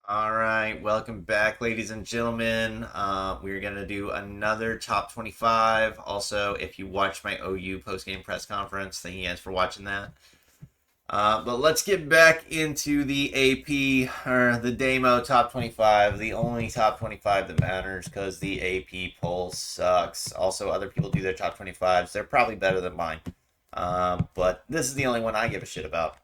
All right, welcome back, ladies and gentlemen. We're gonna do another top 25. Also, if you watched my OU post-game press conference, thank you guys for watching that. But let's get back into the AP or the Damo top 25, the only top 25 that matters because the AP poll sucks. Also, other people do their top 25s. They're probably better than mine. But this is the only one I give a shit about.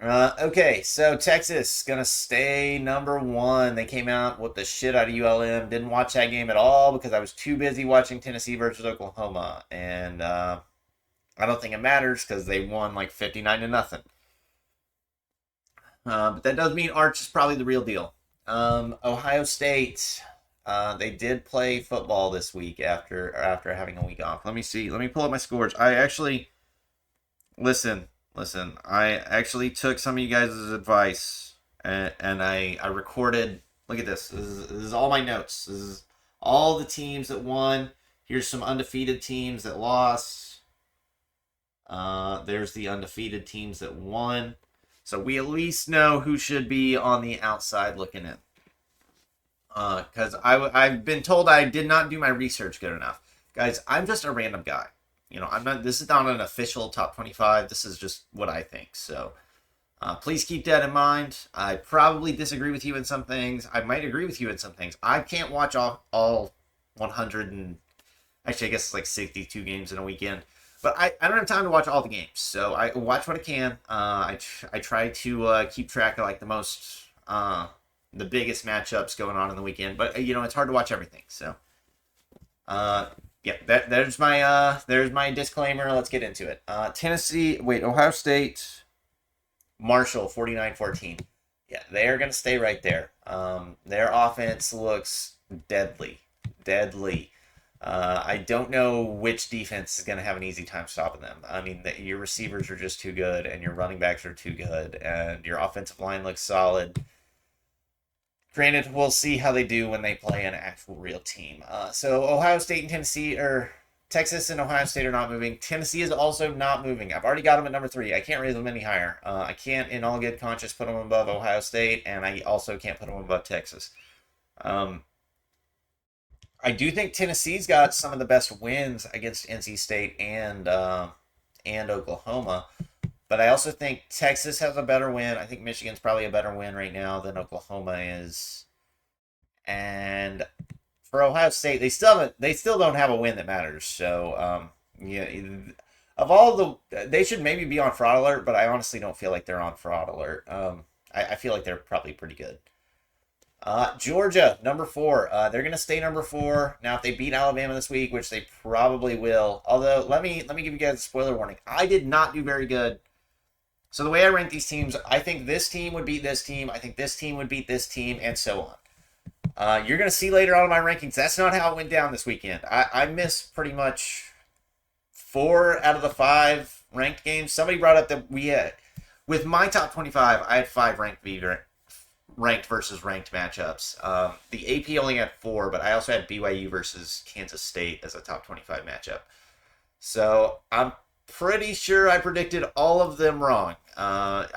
Okay, so Texas gonna stay number one. They came out with the shit out of ULM. Didn't watch that game at all because I was too busy watching Tennessee versus Oklahoma, and I don't think it matters because they won like 59-0. But that does mean Arch is probably the real deal. Ohio State, they did play football this week after having a week off. Let me see. Let me pull up my scores. I actually listen. Listen, I actually took some of you guys' advice and I recorded. Look at this. This is all my notes. This is all the teams that won. Here's some undefeated teams that lost. There's the undefeated teams that won. So we at least know who should be on the outside looking in. Because I've been told I did not do my research good enough. Guys, I'm just a random guy. I'm not. This is not an official top 25. This is just what I think. So please keep that in mind. I probably disagree with you in some things. I might agree with you in some things. I can't watch all 100 and actually I guess it's like 62 games in a weekend. But I don't have time to watch all the games, so I watch what I can. I try to keep track of like the biggest matchups going on in the weekend. But it's hard to watch everything. So uh, yeah, there's my disclaimer. Let's get into it. Ohio State, Marshall 49-14. Yeah, they're gonna stay right there. Their offense looks deadly, deadly. I don't know which defense is gonna have an easy time stopping them. I mean, your receivers are just too good, and your running backs are too good, and your offensive line looks solid. Granted, we'll see how they do when they play an actual real team. So Ohio State and Tennessee, or Texas and Ohio State are not moving. Tennessee is also not moving. I've already got them at number 3. I can't raise them any higher. I can't, in all good conscience, put them above Ohio State, and I also can't put them above Texas. Um, I do think Tennessee's got some of the best wins against NC State and Oklahoma. But I also think Texas has a better win. I think Michigan's probably a better win right now than Oklahoma is. And for Ohio State, they still don't have a win that matters. So yeah, of all they should maybe be on fraud alert, but I honestly don't feel like they're on fraud alert. I feel like they're probably pretty good. Georgia, number 4. They're gonna stay number 4. Now, if they beat Alabama this week, which they probably will, although let me give you guys a spoiler warning. I did not do very good. So the way I rank these teams, I think this team would beat this team. I think this team would beat this team, and so on. You're going to see later on in my rankings, that's not how it went down this weekend. I missed pretty much 4 out of the 5 ranked games. Somebody brought up that with my top 25, I had 5 ranked versus ranked matchups. The AP only had 4, but I also had BYU versus Kansas State as a top 25 matchup. So I'm pretty sure I predicted all of them wrong.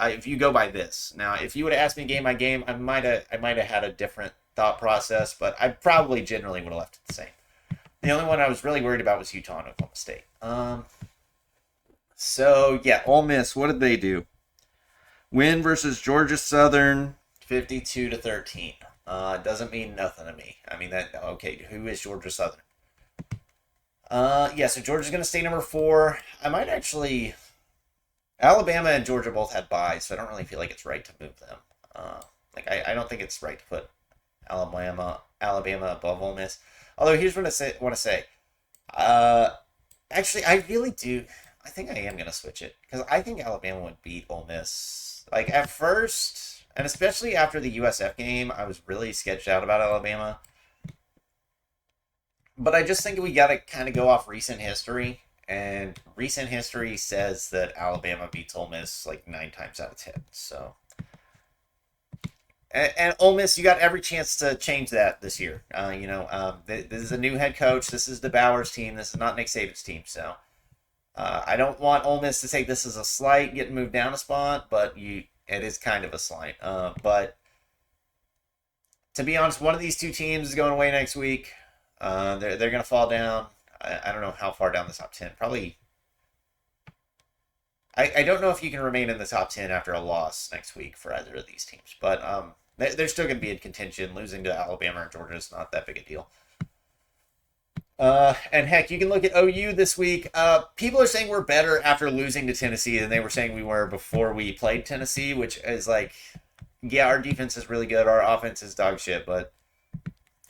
If you go by this, now if you would have asked me game by game, I might have had a different thought process, but I probably generally would have left it the same. The only one I was really worried about was Utah and Oklahoma State. So yeah, Ole Miss. What did they do? Win versus Georgia Southern, 52-13. Doesn't mean nothing to me. I mean that. Okay, who is Georgia Southern? Yeah, so Georgia's going to stay number 4. I might actually. Alabama and Georgia both had byes, so I don't really feel like it's right to move them. I don't think it's right to put Alabama above Ole Miss. Although here's what I want to say. Actually, I really do. I think I am going to switch it because I think Alabama would beat Ole Miss. Like at first, and especially after the USF game, I was really sketched out about Alabama. But I just think we got to kind of go off recent history. And recent history says that Alabama beats Ole Miss like 9 times out of 10. So, and Ole Miss, you got every chance to change that this year. This is a new head coach. This is DeBauer's team. This is not Nick Saban's team. So, I don't want Ole Miss to take this as a slight, getting moved down a spot, but it is kind of a slight. But to be honest, one of these two teams is going away next week. They're going to fall down. I don't know how far down the top 10. Probably. I don't know if you can remain in the top 10 after a loss next week for either of these teams. But they're still going to be in contention. Losing to Alabama or Georgia is not that big a deal. And heck, you can look at OU this week. People are saying we're better after losing to Tennessee than they were saying we were before we played Tennessee, which is like, yeah, our defense is really good. Our offense is dog shit, but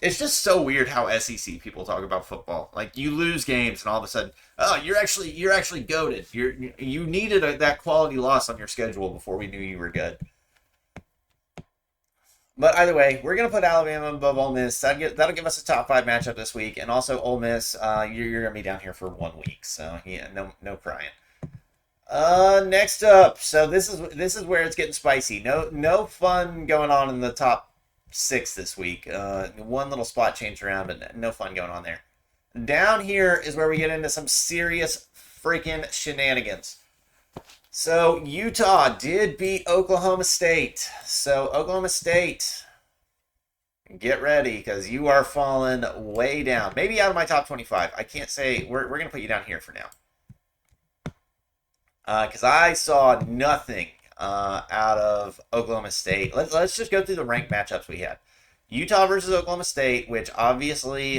it's just so weird how SEC people talk about football. Like, you lose games and all of a sudden, oh, you're actually goated. You needed that quality loss on your schedule before we knew you were good. But either way, we're going to put Alabama above Ole Miss. That'll give us a top 5 matchup this week. And also Ole Miss, you're going to be down here for 1 week. So, yeah, no crying. Next up, so this is where it's getting spicy. No fun going on in the top 6 this week. One little spot change around, but no fun going on there. Down here is where we get into some serious freaking shenanigans. So, Utah did beat Oklahoma State. So, Oklahoma State, get ready, because you are falling way down. Maybe out of my top 25. I can't say. We're going to put you down here for now. Because I saw nothing out of Oklahoma State. Let's just go through the ranked matchups we had. Utah versus Oklahoma State, which obviously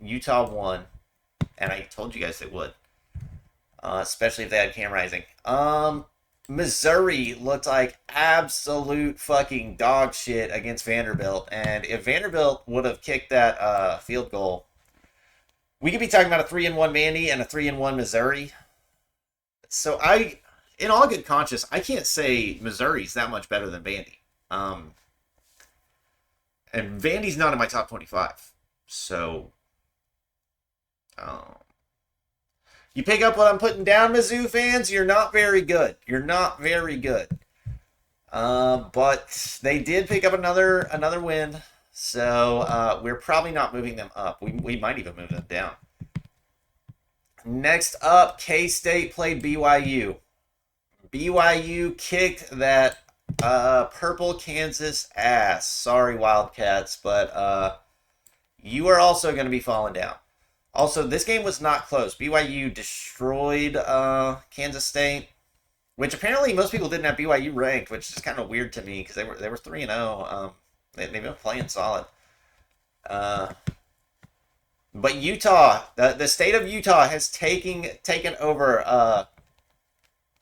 Utah won. And I told you guys they would. Especially if they had Cam Rising. Missouri looked like absolute fucking dog shit against Vanderbilt. And if Vanderbilt would have kicked that field goal, we could be talking about a 3-1 Vandy and a 3-1 Missouri. So in all good conscience, I can't say Missouri's that much better than Vandy. And Vandy's not in my top 25. So, you pick up what I'm putting down, Mizzou fans, you're not very good. You're not very good. But they did pick up another win. So, we're probably not moving them up. We might even move them down. Next up, K-State played BYU. BYU kicked that purple Kansas ass. Sorry, Wildcats, but you are also going to be falling down. Also, this game was not close. BYU destroyed Kansas State, which apparently most people didn't have BYU ranked, which is kind of weird to me because they were 3-0. They've been playing solid. But Utah, the state of Utah has taken over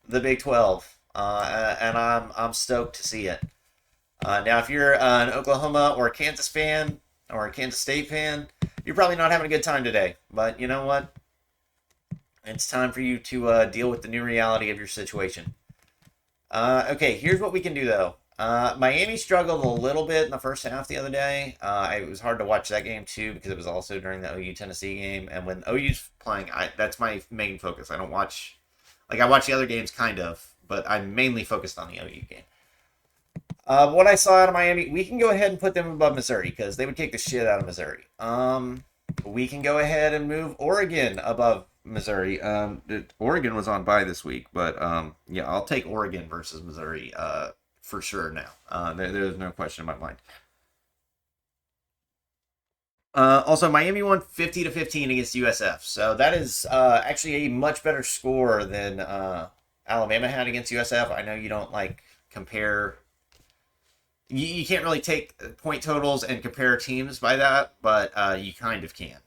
the Big 12, and I'm stoked to see it. Now, if you're an Oklahoma or a Kansas fan or a Kansas State fan, you're probably not having a good time today. But you know what? It's time for you to deal with the new reality of your situation. Okay, here's what we can do though. Miami struggled a little bit in the first half the other day. It was hard to watch that game too because it was also during the OU Tennessee game. And when OU's playing, that's my main focus. I don't watch, I watch the other games kind of, but I'm mainly focused on the OU game. What I saw out of Miami, we can go ahead and put them above Missouri because they would kick the shit out of Missouri. We can go ahead and move Oregon above Missouri. Oregon was on bye this week, but yeah, I'll take Oregon versus Missouri for sure now. There's no question in my mind. Also, Miami won 50-15 against USF, so that is actually a much better score than Alabama had against USF. I know you don't compare. You can't really take point totals and compare teams by that, but you kind of can.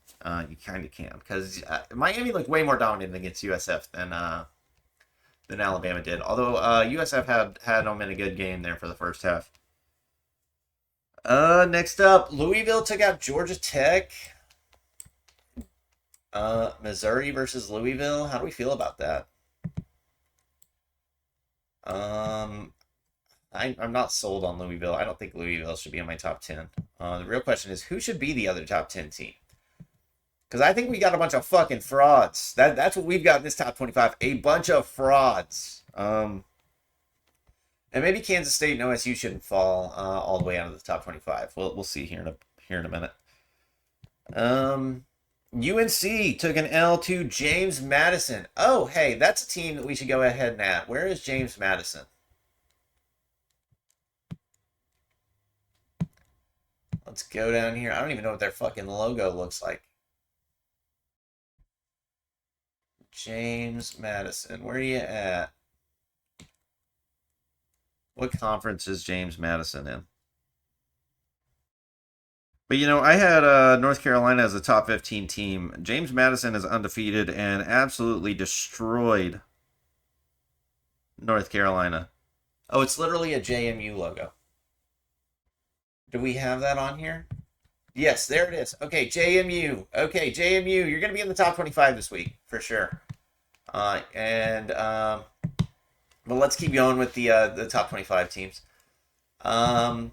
You kind of can because Miami looked way more dominant against USF than Alabama did. Although USF had them in a good game there for the first half. Next up, Louisville took out Georgia Tech. Missouri versus Louisville. How do we feel about that? I'm not sold on Louisville. I don't think Louisville should be in my top 10. The real question is, who should be the other top 10 team? Because I think we got a bunch of fucking frauds. That's what we've got in this top 25. A bunch of frauds. And maybe Kansas State and OSU shouldn't fall all the way out of the top 25. We'll see here in a minute. UNC took an L to James Madison. Oh, hey, that's a team that we should go ahead and add. Where is James Madison? Let's go down here. I don't even know what their fucking logo looks like. James Madison. Where are you at? What conference is James Madison in? But I had North Carolina as a top 15 team. James Madison is undefeated and absolutely destroyed North Carolina. Oh, it's literally a JMU logo. Do we have that on here? Yes, there it is. Okay, JMU. Okay, JMU. You're going to be in the top 25 this week for sure. But let's keep going with the top 25 teams. Penn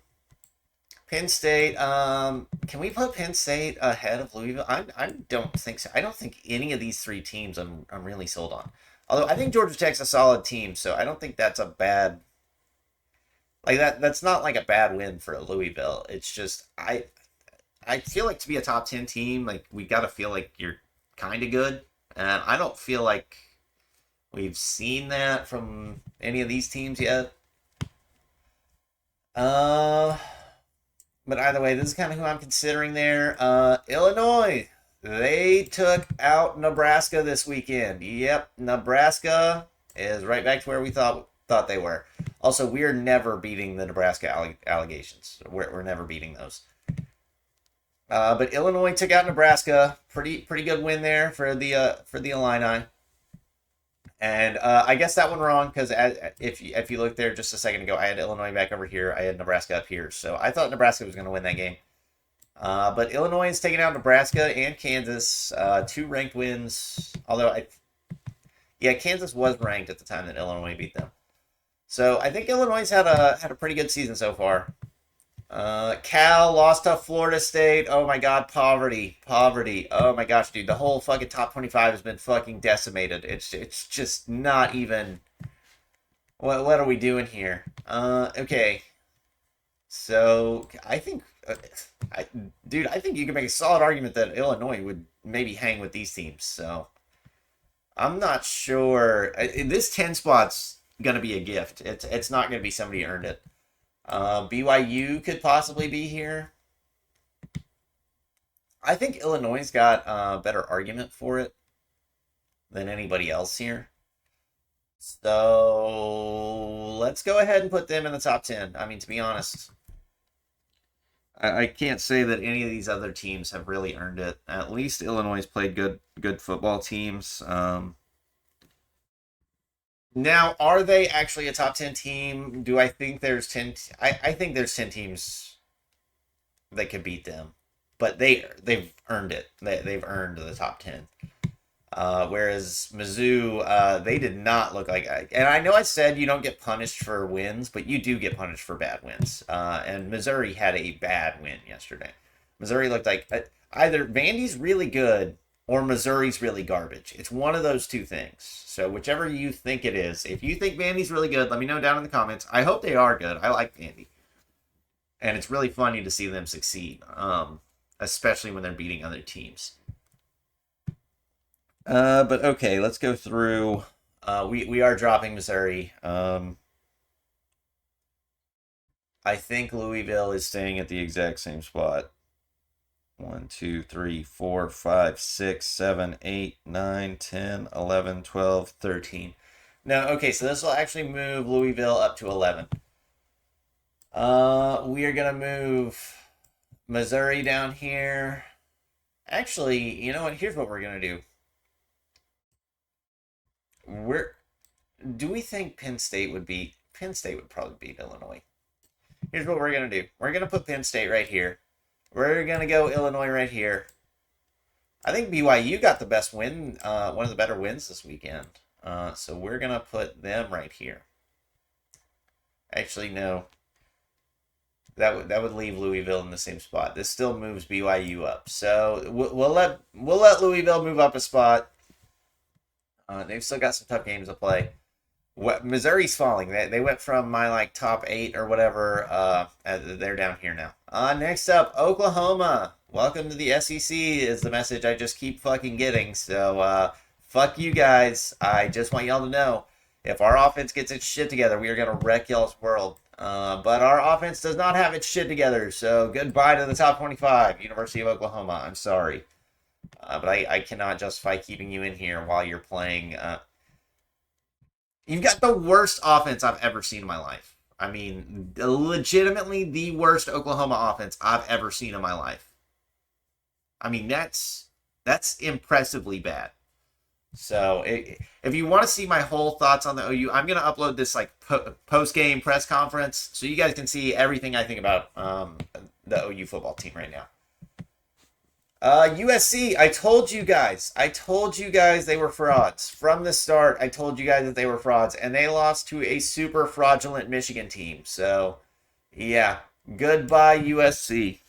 State. Can we put Penn State ahead of Louisville? I don't think so. I don't think any of these three teams I'm really sold on. Although I think Georgia Tech's a solid team, so I don't think that's a bad like that. That's not like a bad win for Louisville. It's just I feel like to be a top 10 team, like we got to feel like you're kind of good, and I don't feel like we've seen that from any of these teams yet. But either way, this is kind of who I'm considering there. Illinois, they took out Nebraska this weekend. Yep, Nebraska is right back to where we thought they were. Also, we're never beating the Nebraska allegations. We're never beating those. But Illinois took out Nebraska. Pretty good win there for the Illini. And I guess that one wrong because if you look there just a second ago, I had Illinois back over here. I had Nebraska up here. So I thought Nebraska was going to win that game. But Illinois is taking out Nebraska and Kansas. Two ranked wins. Although, Kansas was ranked at the time that Illinois beat them. So I think Illinois had a pretty good season so far. Cal lost to Florida State. Oh my God, poverty. Oh my gosh, dude, the whole fucking top 25 has been fucking decimated. It's just not even. What are we doing here? Okay. So I think, I think you can make a solid argument that Illinois would maybe hang with these teams. So I'm not sure. This 10 spot's gonna be a gift. It's not gonna be somebody earned it. BYU could possibly be here. I think Illinois got a better argument for it than anybody else here. So let's go ahead and put them in the top 10. I mean, to be honest, I can't say that any of these other teams have really earned it. At least Illinois played good football teams. Now, are they actually a top 10 team? Do I think there's 10? I think there's 10 teams that could beat them, but they've earned it. They've earned the top 10. Whereas Mizzou, they did not look like. And I know I said you don't get punished for wins, but you do get punished for bad wins. And Missouri had a bad win yesterday. Missouri looked like either Vandy's really good or Missouri's really garbage. It's one of those two things. So whichever you think it is. If you think Vandy's really good, let me know down in the comments. I hope they are good. I like Vandy. And it's really funny to see them succeed. Especially when they're beating other teams. But okay, let's go through. We are dropping Missouri. I think Louisville is staying at the exact same spot. 1, 2, 3, 4, 5, 6, 7, 8, 9, 10, 11, 12, 13. No, okay, so this will actually move Louisville up to 11. We are going to move Missouri down here. Actually, you know what? Here's what we're going to do. Do we think Penn State would probably beat Illinois. Here's what we're going to do. We're going to put Penn State right here. We're going to go Illinois right here. I think BYU got the best win, one of the better wins this weekend. So we're going to put them right here. Actually, no. That would leave Louisville in the same spot. This still moves BYU up. So we'll let Louisville move up a spot. They've still got some tough games to play. Missouri's falling. They went from my top 8 or whatever. They're down here now. Next up, Oklahoma. Welcome to the SEC is the message I just keep fucking getting. So fuck you guys. I just want y'all to know if our offense gets its shit together, we are gonna wreck y'all's world. But our offense does not have its shit together. So goodbye to the top 25, University of Oklahoma. I'm sorry. But I cannot justify keeping you in here while you're playing. You've got the worst offense I've ever seen in my life. I mean, legitimately the worst Oklahoma offense I've ever seen in my life. I mean, that's impressively bad. So if you want to see my whole thoughts on the OU, I'm going to upload this like post-game press conference so you guys can see everything I think about the OU football team right now. USC, I told you guys they were frauds. From the start, I told you guys that they were frauds, and they lost to a super fraudulent Michigan team. So, yeah, goodbye USC.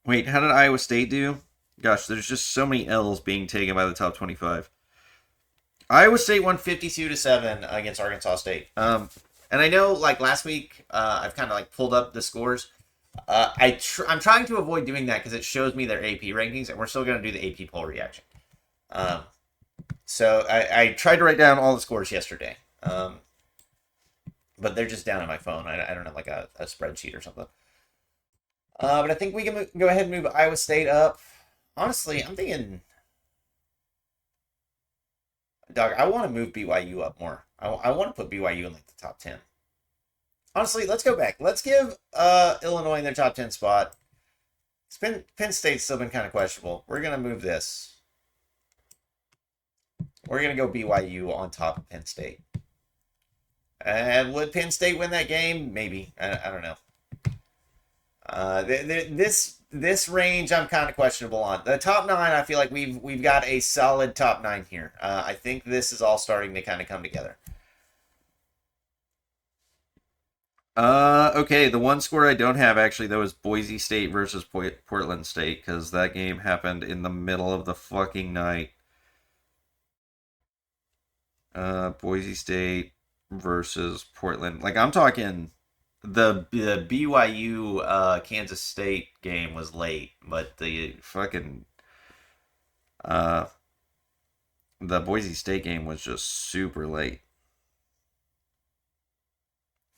Wait, how did Iowa State do? Gosh, there's just so many L's being taken by the top 25. Iowa State won 52-7 against Arkansas State. And I know, like last week, I've kind of like pulled up the scores. I'm trying to avoid doing that because it shows me their AP rankings, and we're still going to do the AP poll reaction. So I tried to write down all the scores yesterday, but they're just down on my phone. I don't have like a spreadsheet or something. But I think we can go ahead and move Iowa State up. Honestly, I'm thinking, Doug, I want to move BYU up more. I want to put BYU in like the top 10. Honestly, let's go back. Let's give Illinois in their top 10 spot. Penn State's still been kind of questionable. We're going to move this. We're going to go BYU on top of Penn State. And would Penn State win that game? Maybe. I don't know. This range I'm kind of questionable on. The top 9, I feel like we've got a solid top 9 here. I think this is all starting to kind of come together. Okay, the one score I don't have actually though is Boise State versus Portland State because that game happened in the middle of the fucking night. Boise State versus Portland. Like I'm talking, the BYU Kansas State game was late, but the fucking the Boise State game was just super late.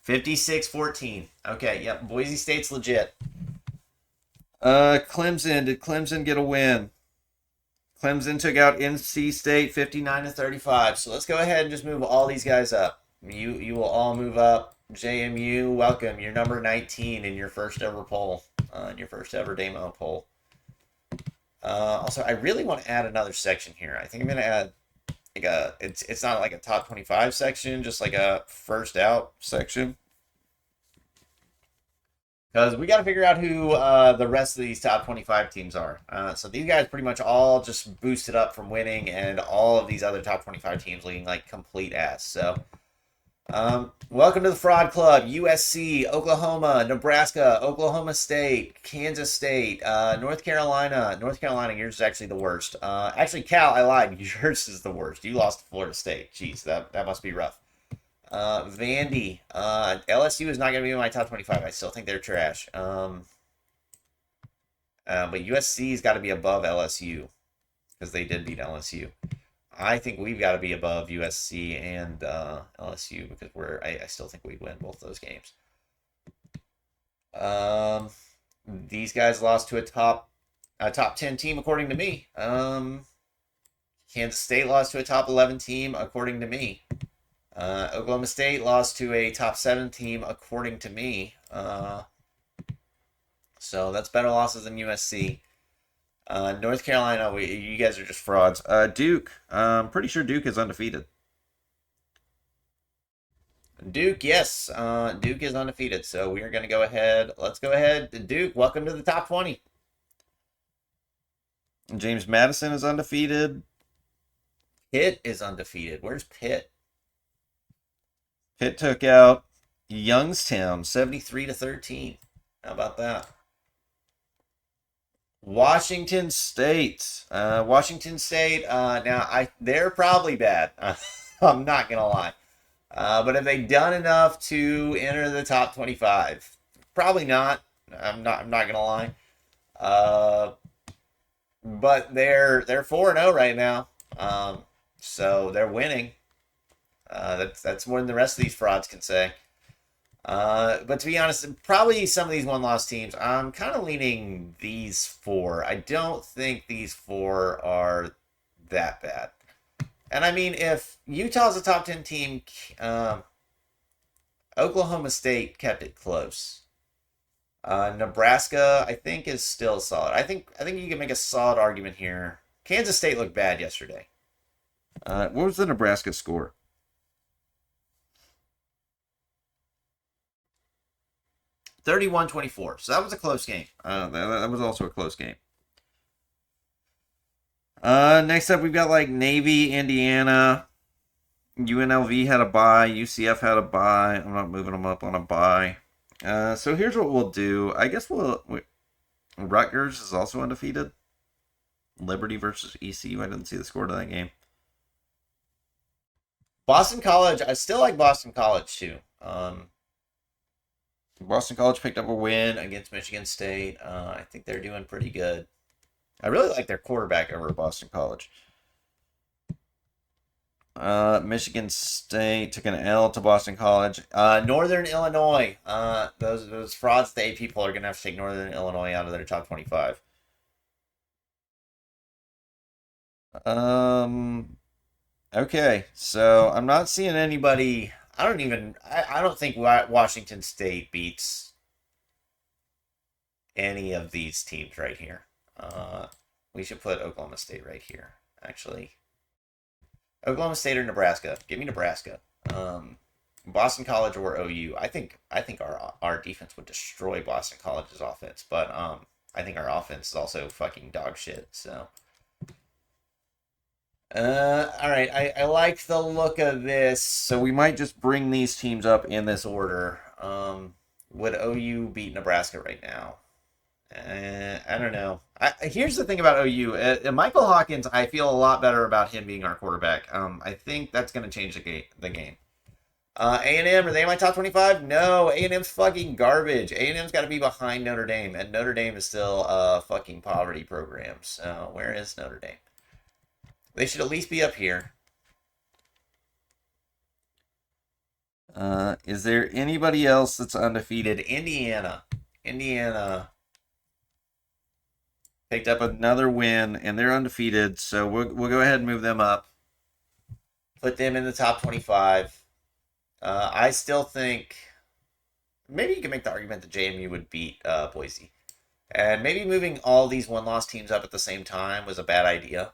56-14. Okay, yep. Boise State's legit. Clemson. Did Clemson get a win? Clemson took out NC State 59-35. So let's go ahead and just move all these guys up. You will all move up. JMU, welcome. You're number 19 in your first ever poll. In your first ever Damo poll. Also, I really want to add another section here. I think I'm going to add like it's not like a top 25 section, just like a first out section. Because we got to figure out who the rest of these top 25 teams are. So these guys pretty much all just boosted up from winning, and all of these other top 25 teams looking like complete ass. So, welcome to the Fraud Club. USC, Oklahoma, Nebraska, Oklahoma State, Kansas State, North Carolina. North Carolina, yours is actually the worst. Actually, Cal, I lied. Yours is the worst. You lost to Florida State. Jeez, that must be rough. Vandy. LSU is not going to be in my top 25. I still think they're trash. But USC's got to be above LSU because they did beat LSU. I think we've got to be above USC and LSU because I still think we win both those games. These guys lost to a top 10 team according to me. Kansas State lost to a top 11 team according to me. Oklahoma State lost to a top 7 team according to me. So that's better losses than USC. North Carolina, you guys are just frauds. Duke, I'm pretty sure Duke is undefeated. Duke, yes. Duke is undefeated. So we are going to go ahead. Let's go ahead. Duke, welcome to the top 20. James Madison is undefeated. Pitt is undefeated. Where's Pitt? Pitt took out Youngstown 73-13. How about that? Washington State. Now they're probably bad. I'm not gonna lie. But have they done enough to enter the top 25? Probably not. I'm not gonna lie. But they're 4-0 right now. So they're winning. That's more than the rest of these frauds can say. But to be honest, probably some of these one-loss teams, I'm kind of leaning these four. I don't think these four are that bad. And I mean, if Utah's a top 10 team, Oklahoma State kept it close. Nebraska, I think, is still solid. I think you can make a solid argument here. Kansas State looked bad yesterday. What was the Nebraska score? 31-24. So that was a close game. That was also a close game. Next up, we've got like Navy, Indiana. UNLV had a bye. UCF had a bye. I'm not moving them up on a bye. So here's what we'll do. I guess Rutgers is also undefeated. Liberty versus ECU. I didn't see the score to that game. Boston College. I still like Boston College too. Boston College picked up a win against Michigan State. I think they're doing pretty good. I really like their quarterback over at Boston College. Michigan State took an L to Boston College. Northern Illinois. Those frauds, the AP people are going to have to take Northern Illinois out of their top 25. Okay, so I'm not seeing anybody. I don't think Washington State beats any of these teams right here. We should put Oklahoma State right here, actually. Oklahoma State or Nebraska? Give me Nebraska. Boston College or OU. I think our defense would destroy Boston College's offense, but I think our offense is also fucking dog shit. So, all right. I like the look of this, so we might just bring these teams up in this order. Would OU beat Nebraska right now? I don't know. Here's the thing about OU. Michael Hawkins, I feel a lot better about him being our quarterback. I think that's going to change the game. A&M, are they in my top 25? No, A&M's fucking garbage. A&M's got to be behind Notre Dame, and Notre Dame is still a fucking poverty program. So where is Notre Dame? They should at least be up here. Is there anybody else that's undefeated? Indiana picked up another win, and they're undefeated, so we'll go ahead and move them up. Put them in the top 25. I still think maybe you can make the argument that JMU would beat Boise. And maybe moving all these one-loss teams up at the same time was a bad idea.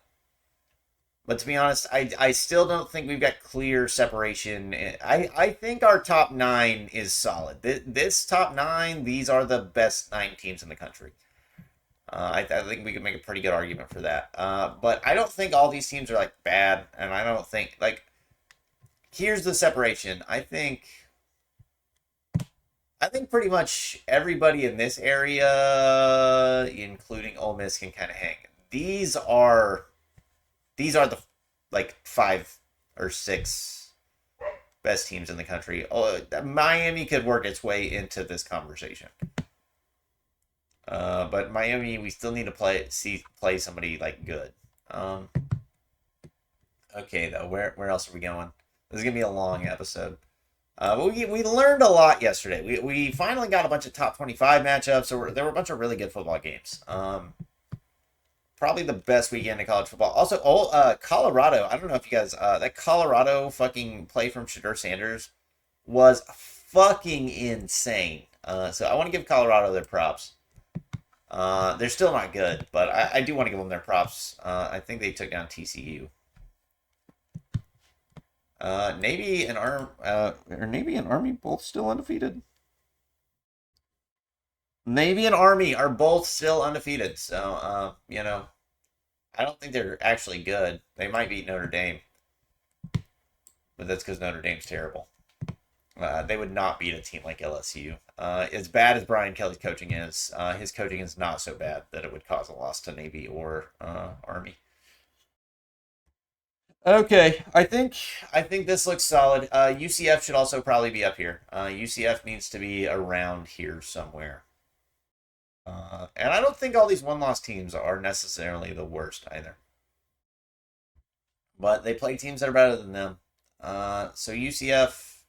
But to be honest, I still don't think we've got clear separation. I think our top 9 is solid. This top 9, these are the best 9 teams in the country. I think we can make a pretty good argument for that. But I don't think all these teams are like bad, and I don't think like. Here's the separation. I think pretty much everybody in this area, including Ole Miss, can kind of hang. These are the like 5 or 6 best teams in the country. Miami could work its way into this conversation. But Miami, we still need to play somebody like good. Okay, though, where else are we going? This is gonna be a long episode. We learned a lot yesterday. We finally got a bunch of top 25 matchups. So there were a bunch of really good football games. Probably the best weekend of college football. Also, Colorado. I don't know if you guys that Colorado fucking play from Shedeur Sanders was fucking insane. So I want to give Colorado their props. They're still not good, but I do want to give them their props. I think they took down TCU. Navy and Army both still undefeated. Navy and Army are both still undefeated. So, I don't think they're actually good. They might beat Notre Dame, but that's because Notre Dame's terrible. They would not beat a team like LSU. As bad as Brian Kelly's coaching is, his coaching is not so bad that it would cause a loss to Navy or Army. Okay, I think this looks solid. UCF should also probably be up here. UCF needs to be around here somewhere. And I don't think all these one-loss teams are necessarily the worst either. But they play teams that are better than them. So UCF,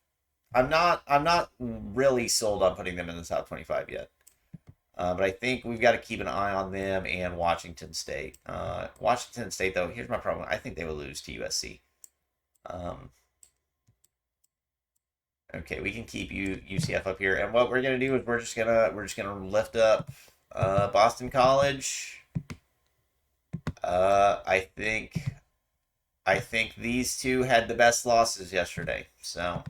I'm not really sold on putting them in the top 25 yet. But I think we've got to keep an eye on them and Washington State. Washington State, though, here's my problem. I think they will lose to USC. Um, okay, we can keep UCF up here, and what we're gonna do is we're just gonna lift up Boston College. I think these two had the best losses yesterday, so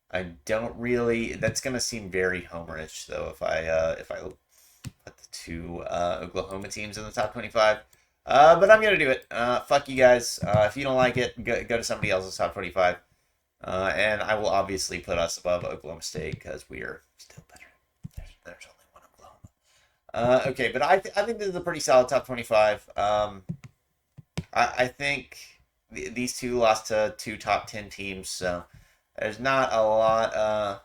I don't really. That's gonna seem very homerish though if I put the two Oklahoma teams in the top 25. But I'm gonna do it. Fuck you guys. If you don't like it, go to somebody else's top 25. And I will obviously put us above Oklahoma State because we are still better. There's only one Oklahoma. Okay, but I think this is a pretty solid top 25. I think these two lost to two top 10 teams, so there's not a lot.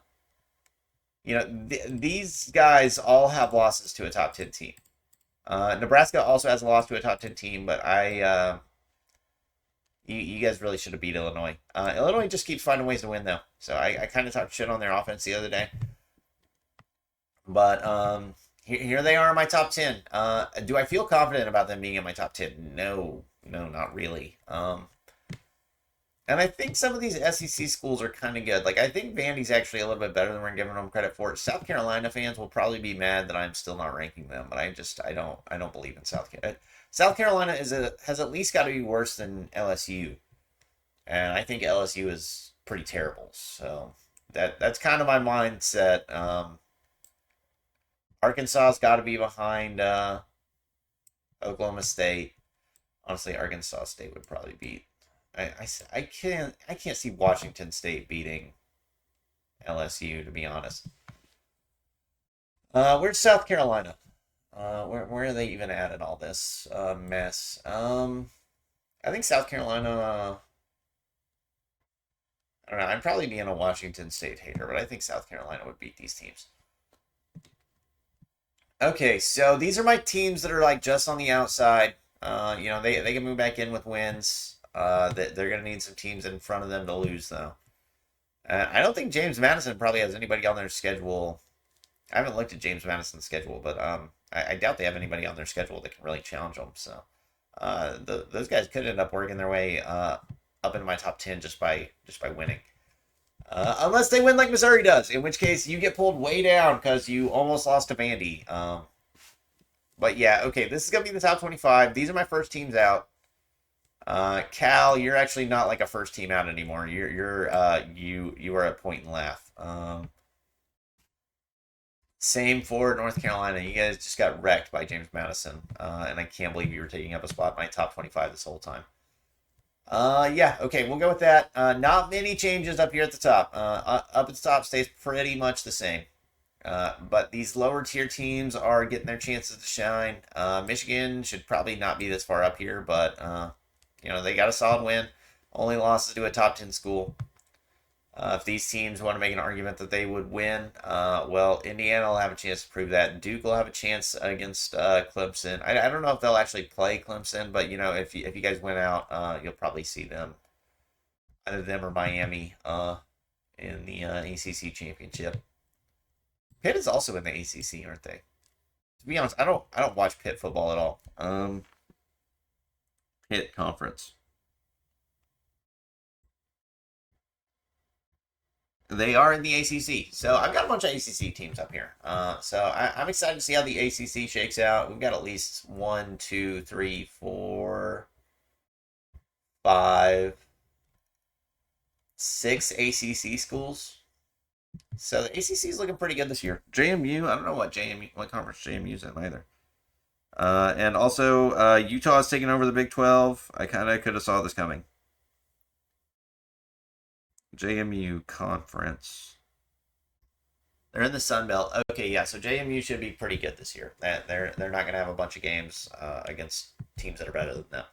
These guys all have losses to a top 10 team. Nebraska also has a loss to a top 10 team, but you guys really should have beat Illinois. Illinois just keeps finding ways to win, though. So I kind of talked shit on their offense the other day. But here they are in my top 10. Do I feel confident about them being in my top 10? No, not really. And I think some of these SEC schools are kind of good. Like, I think Vandy's actually a little bit better than we're giving them credit for. South Carolina fans will probably be mad that I'm still not ranking them, but I don't believe in South Carolina. South Carolina has at least got to be worse than LSU, and I think LSU is pretty terrible. So that's kind of my mindset. Arkansas's got to be behind Oklahoma State. Honestly, Arkansas State would probably beat. I can't see Washington State beating LSU, to be honest. Where's South Carolina? Where are they even at in all this mess? I think South Carolina. I don't know. I'm probably being a Washington State hater, but I think South Carolina would beat these teams. Okay, so these are my teams that are like just on the outside. They can move back in with wins. They're going to need some teams in front of them to lose, though. I don't think James Madison probably has anybody on their schedule. I haven't looked at James Madison's schedule, but I doubt they have anybody on their schedule that can really challenge them. So those guys could end up working their way up into my top 10 just by winning. Unless they win like Missouri does, in which case you get pulled way down because you almost lost to Vandy. But yeah, okay, this is gonna be the top 25. These are my first teams out. Cal, you're actually not like a first team out anymore. You are at point and laugh. Same for North Carolina. You guys just got wrecked by James Madison, and I can't believe you were taking up a spot in my top 25 this whole time. Yeah, okay, we'll go with that. Not many changes up here at the top. Up at the top stays pretty much the same. But these lower tier teams are getting their chances to shine. Michigan should probably not be this far up here, but they got a solid win. Only losses to a top 10 school. If these teams want to make an argument that they would win, well, Indiana will have a chance to prove that. Duke will have a chance against Clemson. I don't know if they'll actually play Clemson, but if you guys win out, you'll probably see them, either them or Miami, in the ACC championship. Pitt is also in the ACC, aren't they? To be honest, I don't watch Pitt football at all. Pitt conference. They are in the ACC. So I've got a bunch of ACC teams up here. So I'm excited to see how the ACC shakes out. We've got at least 1, 2, 3, 4, 5, 6 ACC schools. So the ACC is looking pretty good this year. JMU, I don't know what conference JMU's in either. And also Utah is taking over the Big 12. I kind of could have saw this coming. JMU conference. They're in the Sun Belt. Okay, yeah. So JMU should be pretty good this year. They're not going to have a bunch of games against teams that are better than them.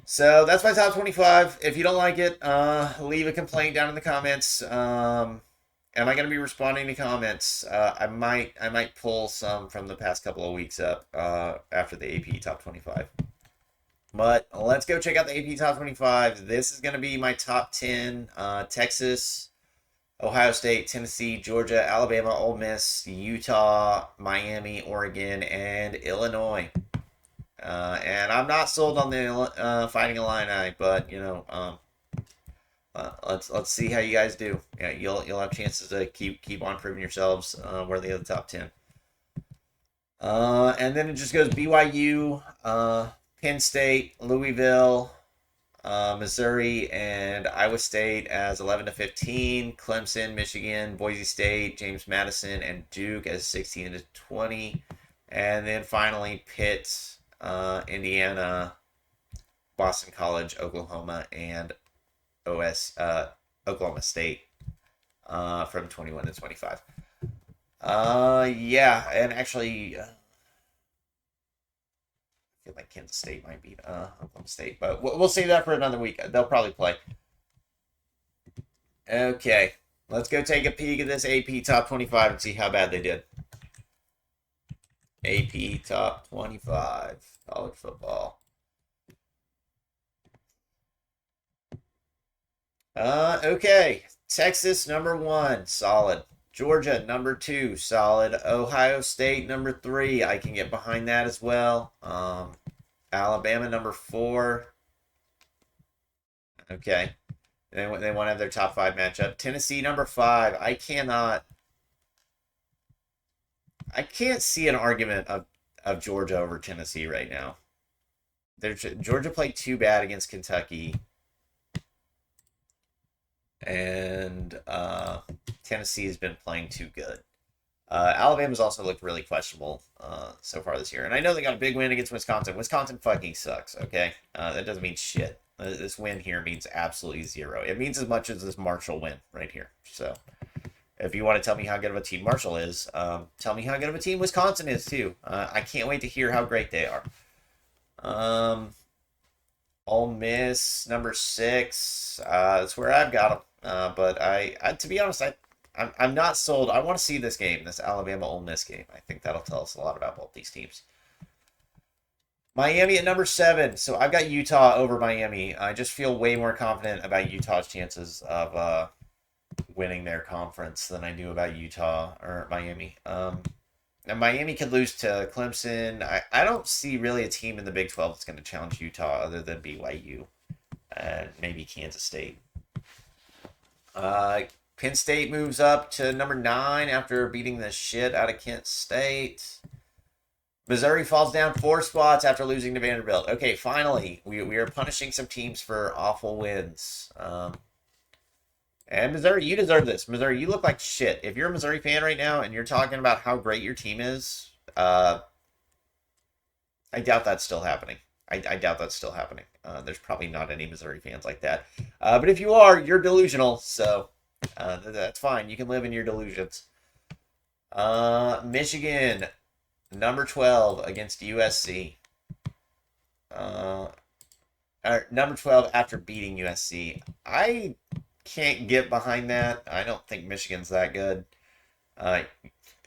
So that's my top 25. If you don't like it, leave a complaint down in the comments. Am I going to be responding to comments? I might pull some from the past couple of weeks up after the AP top 25. But let's go check out the AP Top 25. This is going to be my top 10. Texas, Ohio State, Tennessee, Georgia, Alabama, Ole Miss, Utah, Miami, Oregon, and Illinois. And I'm not sold on the Fighting Illini, but let's see how you guys do. Yeah, you'll have chances to keep on proving yourselves worthy of the top 10. And then it just goes BYU, Penn State, Louisville, Missouri, and Iowa State as 11 to 15. Clemson, Michigan, Boise State, James Madison, and Duke as 16 to 20. And then finally Pitt, Indiana, Boston College, Oklahoma, and Oklahoma State from 21 to 25. Yeah, and actually, I feel like Kansas State might beat Oklahoma State, but we'll save that for another week. They'll probably play. Okay, let's go take a peek at this AP Top 25 and see how bad they did. AP Top 25, college football. Okay, Texas number 1, solid. Georgia number 2, solid. Ohio State number 3, I can get behind that as well. Alabama number 4. Okay, they want to have their top 5 matchup. Tennessee number 5, I can't see an argument of Georgia over Tennessee right now. Georgia played too bad against Kentucky. And Tennessee has been playing too good. Alabama's also looked really questionable so far this year. And I know they got a big win against Wisconsin. Wisconsin fucking sucks, okay? That doesn't mean shit. This win here means absolutely zero. It means as much as this Marshall win right here. So if you want to tell me how good of a team Marshall is, tell me how good of a team Wisconsin is too. I can't wait to hear how great they are. Ole Miss, number 6. That's where I've got them. But I to be honest, I'm not sold. I want to see this game, this Alabama Ole Miss game. I think that'll tell us a lot about both these teams. Miami at number 7. So I've got Utah over Miami. I just feel way more confident about Utah's chances of winning their conference than I do about Utah or Miami. And Miami could lose to Clemson. I don't see really a team in the Big 12 that's going to challenge Utah other than BYU and maybe Kansas State. Penn State moves up to number 9 after beating the shit out of Kent State. Missouri falls down 4 spots after losing to Vanderbilt. Okay, finally, we are punishing some teams for awful wins. And Missouri, you deserve this. Missouri, you look like shit. If you're a Missouri fan right now and you're talking about how great your team is, I doubt that's still happening. I doubt that's still happening. There's probably not any Missouri fans like that. But if you are, you're delusional. So that's fine. You can live in your delusions. Michigan, number 12 against USC. Number 12 after beating USC. I can't get behind that. I don't think Michigan's that good.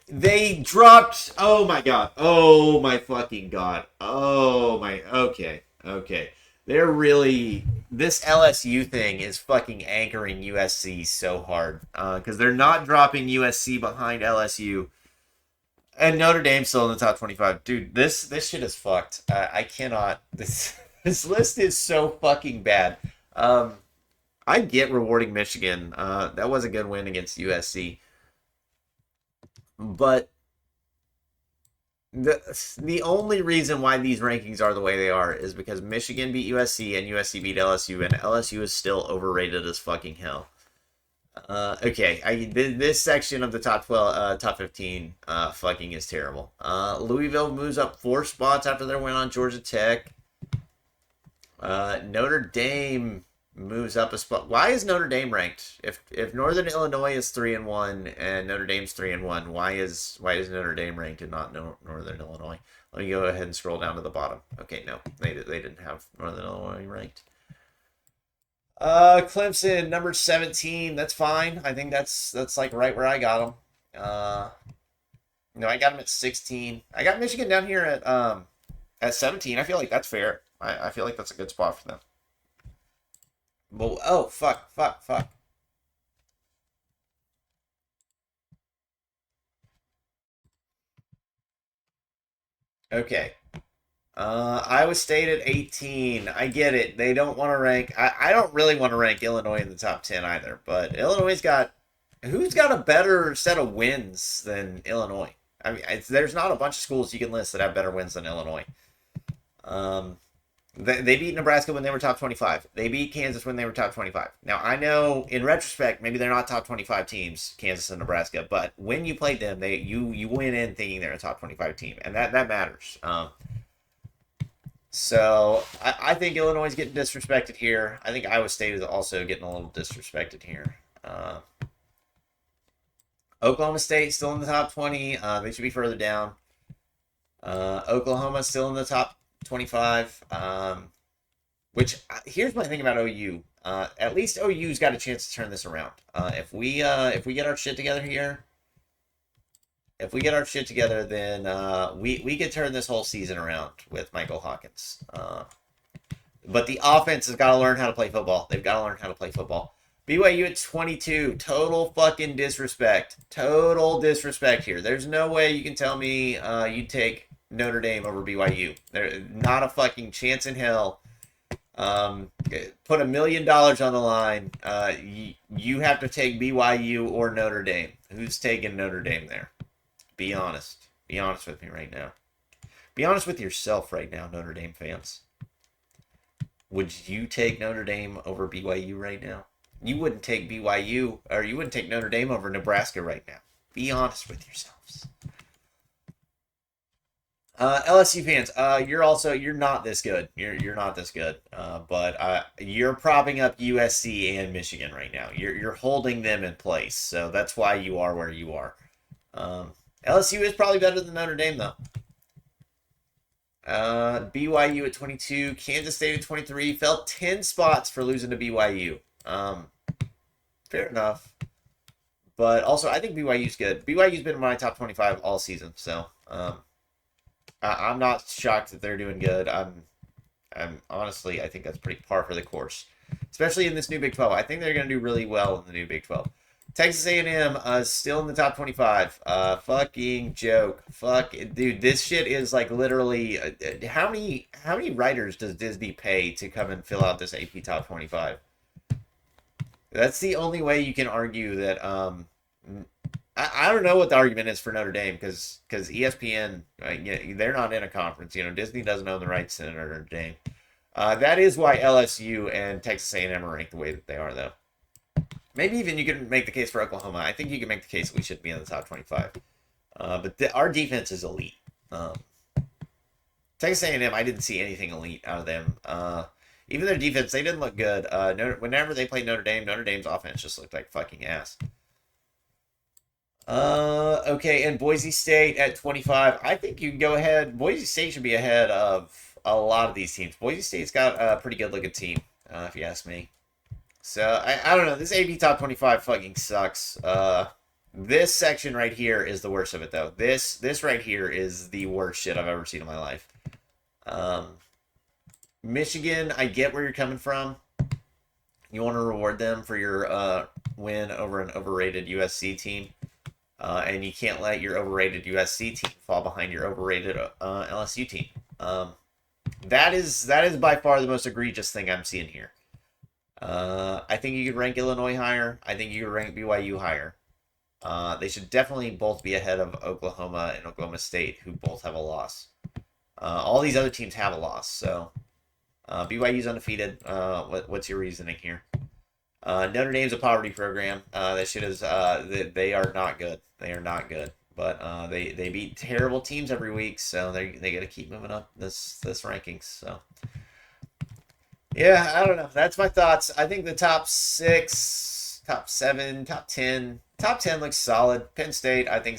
They dropped. Oh my god. Oh my fucking god. Oh my. Okay. They're really. This LSU thing is fucking anchoring USC so hard because they're not dropping USC behind LSU. And Notre Dame's still in the top 25. Dude, this shit is fucked. I cannot. This list is so fucking bad. I get rewarding Michigan. That was a good win against USC. But the only reason why these rankings are the way they are is because Michigan beat USC and USC beat LSU, and LSU is still overrated as fucking hell. Okay, this section of the top 12, top 15, fucking is terrible. Louisville moves up 4 spots after their win on Georgia Tech. Notre Dame moves up a spot. Why is Notre Dame ranked? If Northern Illinois is 3-1 and Notre Dame's 3-1, why is Notre Dame ranked and not Northern Illinois? Let me go ahead and scroll down to the bottom. Okay, no, they didn't have Northern Illinois ranked. Clemson number 17. That's fine. I think that's like right where I got them. No, I got them at 16. I got Michigan down here at 17. I feel like that's fair. I feel like that's a good spot for them. Well, oh, fuck. Okay. Iowa State at 18. I get it. They don't want to rank. I don't really want to rank Illinois in the top 10 either. But Illinois got. Who's got a better set of wins than Illinois? I mean, there's not a bunch of schools you can list that have better wins than Illinois. Um, they beat Nebraska when they were top 25. They beat Kansas when they were top 25. Now, I know in retrospect, maybe they're not top 25 teams, Kansas and Nebraska, but when you played them, you went in thinking they're a top 25 team, and that matters. So I think Illinois is getting disrespected here. I think Iowa State is also getting a little disrespected here. Oklahoma State still in the top 20. They should be further down. Oklahoma still in the top 25. Which here's my thing about OU. At least OU's got a chance to turn this around. If we get our shit together here, then we could turn this whole season around with Michael Hawkins. But the offense has got to learn how to play football. They've got to learn how to play football. BYU at 22. Total fucking disrespect. Total disrespect here. There's no way you can tell me you take Notre Dame over BYU. There's not a fucking chance in hell. Put $1 million on the line. You have to take BYU or Notre Dame. Who's taking Notre Dame there? Be honest. Be honest with me right now. Be honest with yourself right now, Notre Dame fans. Would you take Notre Dame over BYU right now? You wouldn't take BYU, or you wouldn't take Notre Dame over Nebraska right now. Be honest with yourselves. LSU fans, you're not this good. You're not this good. But you're propping up USC and Michigan right now. You're holding them in place, so that's why you are where you are. LSU is probably better than Notre Dame though. BYU at 22, Kansas State at 23, fell 10 spots for losing to BYU. Fair enough. But also, I think BYU's good. BYU's been in my top 25 all season, so I'm not shocked that they're doing good. I'm honestly, I think that's pretty par for the course, especially in this new Big 12. I think they're going to do really well in the new Big 12. Texas A&M still in the top 25. Fucking joke. Fuck, dude. This shit is like literally. How many writers does Disney pay to come and fill out this AP top 25? That's the only way you can argue that. I don't know what the argument is for Notre Dame because ESPN, they're not in a conference. Disney doesn't own the rights to Notre Dame. That is why LSU and Texas A&M are ranked the way that they are, though. Maybe even you can make the case for Oklahoma. I think you can make the case that we should be in the top 25. But our defense is elite. Texas A&M, I didn't see anything elite out of them. Even their defense, they didn't look good. Whenever they played Notre Dame, Notre Dame's offense just looked like fucking ass. Okay, and Boise State at 25. I think you can go ahead. Boise State should be ahead of a lot of these teams. Boise State's got a pretty good looking team, if you ask me. So, I don't know. This AP Top 25 fucking sucks. This section right here is the worst of it, though. This right here is the worst shit I've ever seen in my life. Michigan, I get where you're coming from. You want to reward them for your win over an overrated USC team. And you can't let your overrated USC team fall behind your overrated LSU team. That is by far the most egregious thing I'm seeing here. I think you could rank Illinois higher. I think you could rank BYU higher. They should definitely both be ahead of Oklahoma and Oklahoma State, who both have a loss. All these other teams have a loss, so BYU's undefeated. What's your reasoning here? Notre Dame's a poverty program. That shit is. They are not good. They are not good. But they beat terrible teams every week, so they got to keep moving up this rankings. So. Yeah, I don't know. That's my thoughts. I think the top 6, top 7, top 10. Top 10 looks solid. Penn State, I think,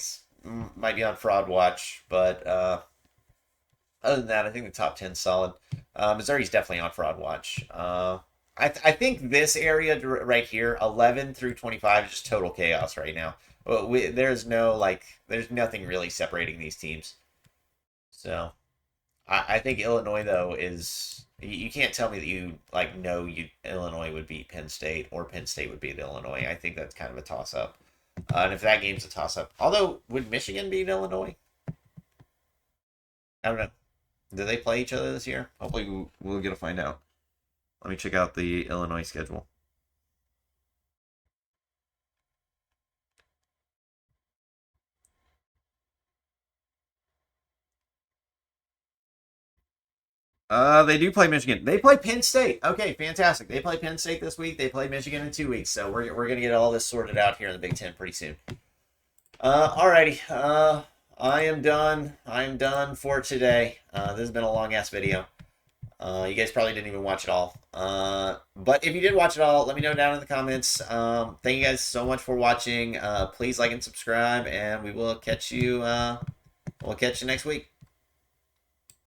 might be on fraud watch. But other than that, I think the top 10 is solid. Missouri's definitely on fraud watch. I think this area right here, 11 through 25, is just total chaos right now. There's nothing really separating these teams. So I think Illinois, though, is You can't tell me that you like know you Illinois would beat Penn State or Penn State would beat Illinois. I think that's kind of a toss up. And if that game's a toss up, although would Michigan beat Illinois? I don't know. Do they play each other this year? Hopefully we'll get to find out. Let me check out the Illinois schedule. They do play Michigan. They play Penn State. Okay, fantastic. They play Penn State this week. They play Michigan in 2 weeks. So we're gonna get all this sorted out here in the Big Ten pretty soon. Alrighty. I am done. I am done for today. This has been a long ass video. You guys probably didn't even watch it all. But if you did watch it all, let me know down in the comments. Thank you guys so much for watching. Please like and subscribe, and we will catch you. We'll catch you next week.